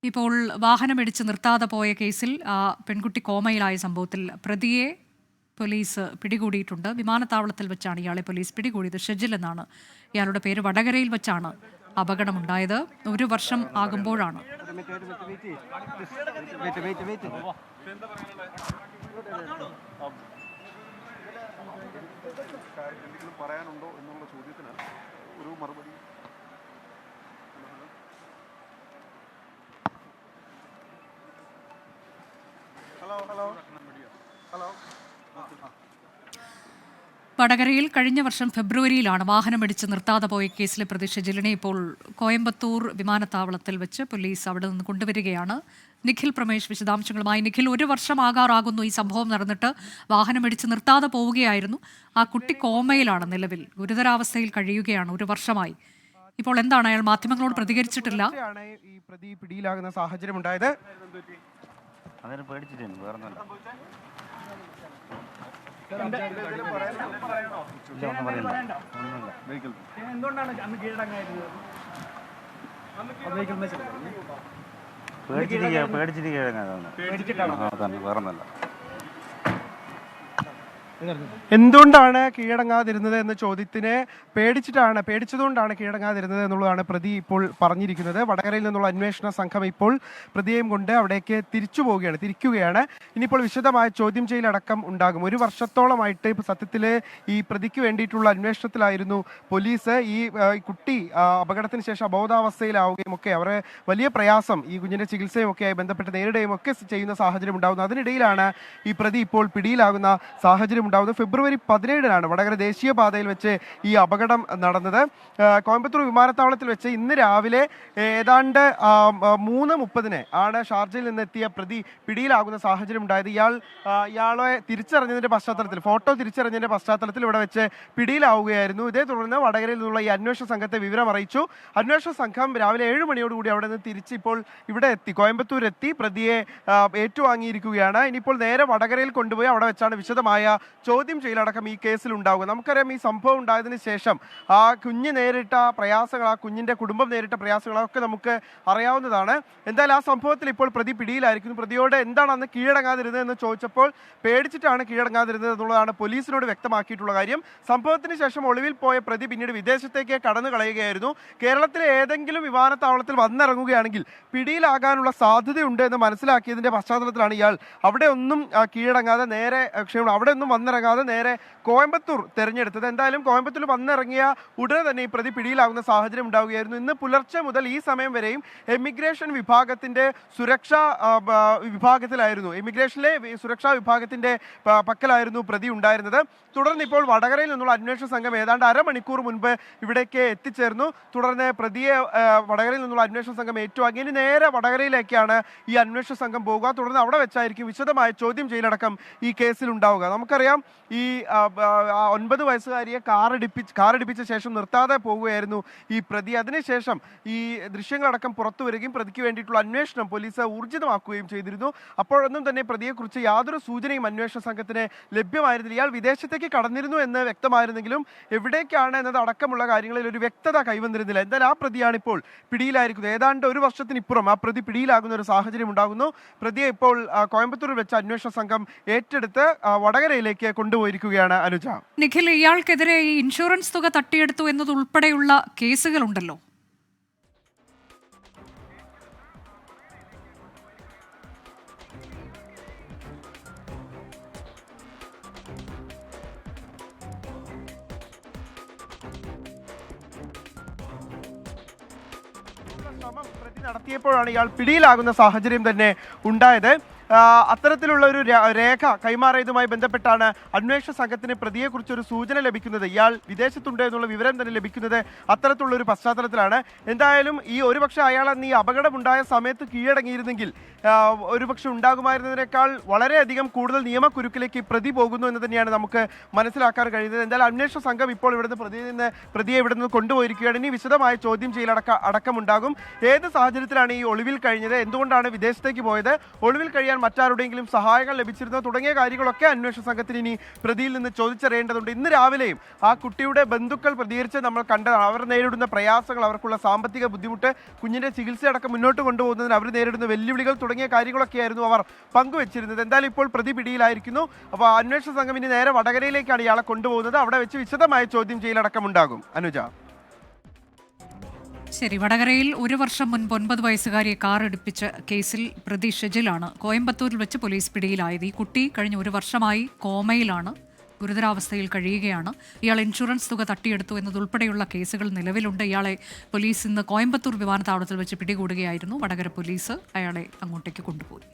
ഇപ്പോൾ വാഹനമിടിച്ച് നിർത്താതെ പോയ കേസിൽ പെൺകുട്ടി കോമയിലായ സംഭവത്തിൽ പ്രതിയെ പോലീസ് പിടികൂടിയിട്ടുണ്ട്. വിമാനത്താവളത്തിൽ വെച്ചാണ് ഇയാളെ പോലീസ് പിടികൂടിയത്. ഷെജിൽ എന്നാണ് ഇയാളുടെ പേര്. വടകരയിൽ വെച്ചാണ് അപകടമുണ്ടായത്. 1 വർഷം ആകുമ്പോഴാണ്. പറയാനുണ്ടോ എന്നുള്ള ചോദ്യത്തിന് ഒരു മറുപടി. വടകരയിൽ കഴിഞ്ഞ വർഷം ഫെബ്രുവരിയിലാണ് വാഹനമിടിച്ച് നിർത്താതെ പോയ കേസിലെ പ്രതി ഷെജിലിനെ ഇപ്പോൾ കോയമ്പത്തൂർ വിമാനത്താവളത്തിൽ വെച്ച് പോലീസ് അവിടെ നിന്ന് കൊണ്ടുവരികയാണ്. നിഖിൽ പ്രമേഷ് വിശദാംശങ്ങളുമായി. നിഖിൽ, 1 വർഷം ആകാറാകുന്നു ഈ സംഭവം നടന്നിട്ട്. വാഹനമിടിച്ച് നിർത്താതെ പോവുകയായിരുന്നു. ആ കുട്ടി കോമയിലാണ് നിലവിൽ, ഗുരുതരാവസ്ഥയിൽ കഴിയുകയാണ്. 1 വർഷമായി. ഇപ്പോൾ എന്താണ്, അയാൾ മാധ്യമങ്ങളോട് പ്രതികരിച്ചിട്ടില്ല. ഈ പ്രതി പിടിയിലാകുന്ന സാഹചര്യം ഉണ്ടായത് എന്തുകൊണ്ടാണ് കീഴടങ്ങാതിരുന്നത് എന്ന ചോദ്യത്തിന് പേടിച്ചതുകൊണ്ടാണ് കീഴടങ്ങാതിരുന്നത് എന്നുള്ളതാണ് പ്രതി ഇപ്പോൾ പറഞ്ഞിരിക്കുന്നത്. വടകരയിൽ നിന്നുള്ള അന്വേഷണ സംഘം ഇപ്പോൾ പ്രതിയെയും കൊണ്ട് അവിടേക്ക് തിരിക്കുകയാണ്. ഇനിയിപ്പോൾ വിശദമായ ചോദ്യം ചെയ്യലടക്കം ഉണ്ടാകും. 1 വർഷത്തോളമായിട്ട് സത്യത്തിൽ ഈ പ്രതിക്ക് വേണ്ടിയിട്ടുള്ള അന്വേഷണത്തിലായിരുന്നു പോലീസ്. ഈ കുട്ടി അപകടത്തിന് ശേഷം അബോധാവസ്ഥയിലാവുകയും ഒക്കെ അവരെ വലിയ പ്രയാസം ഈ കുഞ്ഞിന്റെ ചികിത്സയും ഒക്കെയായി ബന്ധപ്പെട്ട് നേരിടുകയും ഒക്കെ ചെയ്യുന്ന സാഹചര്യം ഉണ്ടാകുന്നു. അതിനിടയിലാണ് ഈ പ്രതി ഇപ്പോൾ പിടിയിലാകുന്ന സാഹചര്യം ഉണ്ടാകുന്നത്. ഫെബ്രുവരി 17-നാണ് വടകര ദേശീയപാതയിൽ വെച്ച് ഈ അപകടം നടന്നത്. കോയമ്പത്തൂർ വിമാനത്താവളത്തിൽ വെച്ച് ഇന്ന് രാവിലെ ഏതാണ്ട് 3:30 ആണ് ഷാർജയിൽ നിന്നെത്തിയ പ്രതി പിടിയിലാകുന്ന സാഹചര്യം ഉണ്ടായത്. ഇയാളെ ഫോട്ടോ തിരിച്ചറിഞ്ഞതിന്റെ പശ്ചാത്തലത്തിൽ ഇവിടെ വെച്ച് പിടിയിലാവുകയായിരുന്നു. ഇതേ തുടർന്ന് വടകരയിൽ നിന്നുള്ള ഈ അന്വേഷണ സംഘത്തെ വിവരം അറിയിച്ചു. അന്വേഷണ സംഘം രാവിലെ 7 മണിയോടുകൂടി അവിടെ നിന്ന് തിരിച്ച് ഇപ്പോൾ ഇവിടെ കോയമ്പത്തൂർ എത്തി പ്രതിയെ ഏറ്റുവാങ്ങിയിരിക്കുകയാണ്. ഇനിയിപ്പോൾ നേരെ വടകരയിൽ കൊണ്ടുപോയി അവിടെ വെച്ചാണ് വിശദമായ ചോദ്യം ചെയ്യലടക്കം ഈ കേസിൽ ഉണ്ടാകുക. നമുക്കറിയാം, ഈ സംഭവം ഉണ്ടായതിനു ശേഷം ആ കുഞ്ഞ് നേരിട്ട പ്രയാസങ്ങൾ, ആ കുഞ്ഞിന്റെ കുടുംബം നേരിട്ട പ്രയാസങ്ങളൊക്കെ നമുക്ക് അറിയാവുന്നതാണ്. എന്തായാലും ആ സംഭവത്തിൽ ഇപ്പോൾ പ്രതി പിടിയിലായിരിക്കുന്നു. പ്രതിയോട് എന്താണ് അന്ന് കീഴടങ്ങാതിരുന്നത് എന്ന് ചോദിച്ചപ്പോൾ പേടിച്ചിട്ടാണ് കീഴടങ്ങാതിരുന്നത് എന്നുള്ളതാണ് പോലീസിനോട് വ്യക്തമാക്കിയിട്ടുള്ള കാര്യം. സംഭവത്തിന് ശേഷം ഒളിവിൽ പോയ പ്രതി പിന്നീട് വിദേശത്തേക്ക് കടന്നു കളയുകയായിരുന്നു. കേരളത്തിലെ ഏതെങ്കിലും വിമാനത്താവളത്തിൽ വന്നിറങ്ങുകയാണെങ്കിൽ പിടിയിലാകാനുള്ള സാധ്യതയുണ്ട് എന്ന് മനസ്സിലാക്കിയതിന്റെ പശ്ചാത്തലത്തിലാണ് ഇയാൾ അവിടെ ഒന്നും വന്നിറങ്ങാതെ നേരെ കോയമ്പത്തൂർ തെരഞ്ഞെടുത്തത്. എന്തായാലും കോയമ്പത്തൂർ വന്നിറങ്ങിയ ഉടനെ തന്നെ ഈ പ്രതി പിടിയിലാകുന്ന സാഹചര്യം ഉണ്ടാവുകയായിരുന്നു. ഇന്ന് പുലർച്ചെ മുതൽ ഈ സമയം വരെയും എമിഗ്രേഷൻ വിഭാഗത്തിന്റെ സുരക്ഷാ വിഭാഗത്തിന്റെ പക്കലായിരുന്നു പ്രതി ഉണ്ടായിരുന്നത്. തുടർന്ന് ഇപ്പോൾ വടകരയിൽ നിന്നുള്ള അന്വേഷണ സംഘം ഏതാണ്ട് 1/2 മണിക്കൂർ മുൻപ് ഇവിടേക്ക് എത്തിച്ചേർന്നു. തുടർന്ന് പ്രതിയെ വടകരയിൽ നിന്നുള്ള അന്വേഷണ സംഘം ഏറ്റുവാങ്ങി. ഇനി നേരെ വടകരയിലേക്കാണ് ഈ അന്വേഷണ സംഘം പോകുക. തുടർന്ന് അവിടെ വെച്ചായിരിക്കും വിശദമായ ചോദ്യം ചെയ്യലടക്കം ഈ കേസിൽ ഉണ്ടാവുക. നമുക്കറിയാം, ഈ 9 വയസ്സുകാരിയെ കാറിടിപ്പിച്ച ശേഷം നിർത്താതെ പോവുകയായിരുന്നു ഈ പ്രതി. അതിനുശേഷം ഈ ദൃശ്യങ്ങളടക്കം പുറത്തു വരികയും പ്രതിക്ക് വേണ്ടിയിട്ടുള്ള അന്വേഷണം പോലീസ് ഊർജിതമാക്കുകയും ചെയ്തിരുന്നു. അപ്പോഴൊന്നും തന്നെ പ്രതിയെക്കുറിച്ച് യാതൊരു സൂചനയും അന്വേഷണ സംഘത്തിന് ലഭ്യമായിരുന്നില്ല. ഇയാൾ വിദേശത്തേക്ക് കടന്നിരുന്നു എന്ന് വ്യക്തമായിരുന്നെങ്കിലും എവിടേക്കാണ് എന്നത് അടക്കമുള്ള കാര്യങ്ങളിൽ ഒരു വ്യക്തത കൈവന്നിരുന്നില്ല. എന്തായാലും ആ പ്രതിയാണ് ഇപ്പോൾ പിടിയിലായിരിക്കുന്നത്. ഏതാണ്ട് 1 വർഷത്തിനിപ്പുറം ആ പ്രതി പിടിയിലാകുന്ന ഒരു സാഹചര്യം ഉണ്ടാകുന്നു. പ്രതിയെ ഇപ്പോൾ കോയമ്പത്തൂരിൽ വെച്ച് അന്വേഷണ സംഘം ഏറ്റെടുത്ത് വടകരയിലേക്ക് കൊണ്ടുപോയിരിക്കുകയാണ്. അനുജ, നിഖിൽ, ഇയാൾക്കെതിരെ ഈ ഇൻഷുറൻസ് തുക തട്ടിയെടുത്തു എന്നതുൾപ്പെടെയുള്ള കേസുകളുണ്ടല്ലോ. പ്രതി നടത്തിയപ്പോഴാണ് ഇയാൾ പിടിയിലാകുന്ന സാഹചര്യം തന്നെ ഉണ്ടായത്. അത്തരത്തിലുള്ള ഒരു രേഖ കൈമാറിയതുമായി ബന്ധപ്പെട്ടാണ് അന്വേഷണ സംഘത്തിന് പ്രതിയെക്കുറിച്ചൊരു സൂചന ലഭിക്കുന്നത്. ഇയാൾ വിദേശത്തുണ്ട് എന്നുള്ള വിവരം തന്നെ ലഭിക്കുന്നത് അത്തരത്തിലുള്ള ഒരു പശ്ചാത്തലത്തിലാണ്. എന്തായാലും ഈ ഒരുപക്ഷെ അയാൾ അന്ന് ഈ അപകടമുണ്ടായ സമയത്ത് കീഴടങ്ങിയിരുന്നെങ്കിൽ ഒരുപക്ഷെ ഉണ്ടാകുമായിരുന്നതിനേക്കാൾ വളരെയധികം കൂടുതൽ നിയമക്കുരുക്കിലേക്ക് പ്രതി പോകുന്നു എന്ന് തന്നെയാണ് നമുക്ക് മനസ്സിലാക്കാൻ കഴിയുന്നത്. എന്തായാലും അന്വേഷണ സംഘം ഇപ്പോൾ പ്രതിയെ ഇവിടെ നിന്ന് കൊണ്ടുപോയിരിക്കുകയാണ്. ഇനി വിശദമായ ചോദ്യം ചെയ്യലടക്കമുണ്ടാകും. ഏത് സാഹചര്യത്തിലാണ് ഈ ഒളിവിൽ കഴിഞ്ഞത്, എന്തുകൊണ്ടാണ് വിദേശത്തേക്ക് പോയത്, ഒളിവിൽ കഴിയാൻ ചെയ്യാൻ മറ്റാരുടെയെങ്കിലും സഹായങ്ങൾ ലഭിച്ചിരുന്നോ തുടങ്ങിയ കാര്യങ്ങളൊക്കെ അന്വേഷണ സംഘത്തിന് ഇനി പ്രതിയിൽ നിന്ന് ചോദിച്ചറിയേണ്ടതുണ്ട്. ഇന്ന് രാവിലെയും ആ കുട്ടിയുടെ ബന്ധുക്കൾ പ്രതികരിച്ച് നമ്മൾ കണ്ടതാണ്. അവർ നേരിടുന്ന പ്രയാസങ്ങൾ, അവർക്കുള്ള സാമ്പത്തിക ബുദ്ധിമുട്ട്, കുഞ്ഞിന്റെ ചികിത്സയടക്കം മുന്നോട്ട് കൊണ്ടുപോകുന്നതിന് അവർ നേരിടുന്ന വെല്ലുവിളികൾ തുടങ്ങിയ കാര്യങ്ങളൊക്കെയായിരുന്നു അവർ പങ്കുവച്ചിരുന്നത്. എന്തായാലും ഇപ്പോൾ പ്രതി പിടിയിലായിരിക്കുന്നു. അപ്പോൾ അന്വേഷണ സംഘം ഇനി നേരെ വടകരയിലേക്കാണ് ഇയാളെ കൊണ്ടുപോകുന്നത്. അവിടെ വെച്ച് വിശദമായ ചോദ്യം ചെയ്യലടക്കം ഉണ്ടാകും. അനുജ, ശരി. വടകരയിൽ 1 വർഷം മുൻപ് 9 വയസ്സുകാരിയെ കാർ ഇടിപ്പിച്ച കേസിൽ പ്രതി ഷെജിലാണ് കോയമ്പത്തൂരിൽ വെച്ച് പോലീസ് പിടിയിലായത്. ഈ കുട്ടി കഴിഞ്ഞ 1 വർഷമായി കോമയിലാണ്, ഗുരുതരാവസ്ഥയിൽ കഴിയുകയാണ്. ഇയാൾ ഇൻഷുറൻസ് തുക തട്ടിയെടുത്തു എന്നതുൾപ്പെടെയുള്ള കേസുകൾ നിലവിലുണ്ട്. ഇയാളെ പോലീസ് ഇന്ന് കോയമ്പത്തൂർ വിമാനത്താവളത്തിൽ വെച്ച് പിടികൂടുകയായിരുന്നു. വടകര പോലീസ് അയാളെ അങ്ങോട്ടേക്ക് കൊണ്ടുപോയി.